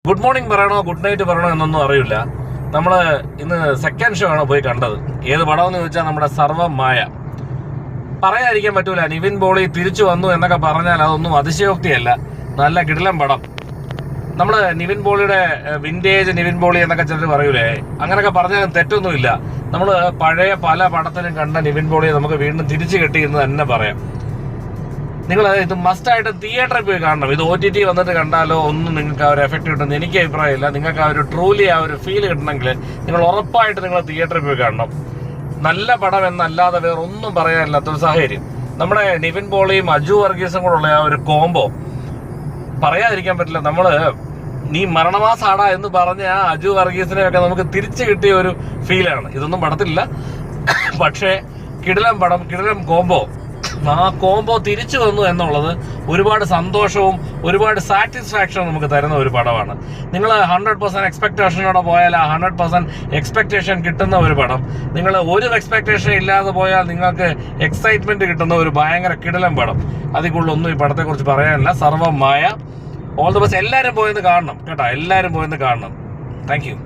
Good morning പറയണോ good night പറയണോ എന്നൊന്നും അറിയില്ല. നമ്മൾ ഇന്ന് സെക്കൻഡ് ഷോ ആണ് പോയി കണ്ടത്. ഏത് പടമെന്ന് ചോദിച്ചാൽ നമ്മുടെ സർവ്വമായ. പറയാതിരിക്കാൻ പറ്റൂല, നിവിൻ പോളി തിരിച്ചു വന്നു എന്നൊക്കെ പറഞ്ഞാൽ അതൊന്നും അതിശയോക്തിയല്ല. നല്ല കിടിലൻ പടം. നമ്മൾ നിവിൻ പോളിയുടെ വിന്റേജ് നിവിൻ പോളി എന്നൊക്കെ ചിലർ പറയൂലേ, അങ്ങനെയൊക്കെ പറഞ്ഞാൽ തെറ്റൊന്നുമില്ല. നമ്മൾ പഴയ പല പടത്തിലും കണ്ട നിവിൻ പോളിയെ നമുക്ക് വീണ്ടും തിരിച്ചു കിട്ടി എന്ന് തന്നെ പറയാം. നിങ്ങൾ ഇത് മസ്റ്റായിട്ട് തിയേറ്ററിൽ പോയി കാണണം. ഇത് OTT വന്നിട്ട് കണ്ടാലോ ഒന്നും നിങ്ങൾക്ക് ആ ഒരു എഫക്റ്റ് കിട്ടുന്നത് എനിക്ക് അഭിപ്രായമില്ല. നിങ്ങൾക്ക് ആ ഒരു ട്രൂലി ആ ഒരു ഫീൽ കിട്ടണമെങ്കിൽ നിങ്ങൾ ഉറപ്പായിട്ട് നിങ്ങൾ തിയേറ്ററിൽ പോയി കാണണം. നല്ല പടം എന്നല്ലാതെ വേറെ ഒന്നും പറയാനില്ലാത്തൊരു സാഹചര്യം. നമ്മുടെ നിവിൻ പോളിയും അജു വർഗീസും കൂടെ ഉള്ള ആ ഒരു കോംബോ പറയാതിരിക്കാൻ പറ്റില്ല. നീ മരണമാസാടാ എന്ന് പറഞ്ഞ ആ അജു വർഗീസിനെയൊക്കെ നമുക്ക് തിരിച്ചു കിട്ടിയ ഒരു ഫീലാണ്. ഇതൊന്നും പടത്തില്ല, പക്ഷേ കിടിലം പടം, കിടിലം കോംബോ. ആ കോംബോ തിരിച്ചു വന്നു എന്നുള്ളത് ഒരുപാട് സന്തോഷവും ഒരുപാട് സാറ്റിസ്ഫാക്ഷനും നമുക്ക് തരുന്ന ഒരു പടമാണ്. നിങ്ങൾ 100% എക്സ്പെക്ടേഷനോടെ പോയാൽ ആ 100% എക്സ്പെക്ടേഷൻ കിട്ടുന്ന ഒരു പടം. നിങ്ങൾ ഒരു എക്സ്പെക്ടേഷൻ ഇല്ലാതെ പോയാൽ നിങ്ങൾക്ക് എക്സൈറ്റ്മെന്റ് കിട്ടുന്ന ഒരു ഭയങ്കര കിടിലൻ പടം. അതിൽ കൂടുതലൊന്നും ഈ പടത്തെക്കുറിച്ച് പറയാനില്ല. സർവ്വമായ. All the best. എല്ലാവരും പോയെന്ന് കാണണം കേട്ടോ, എല്ലാവരും പോയെന്ന് കാണണം. Thank U.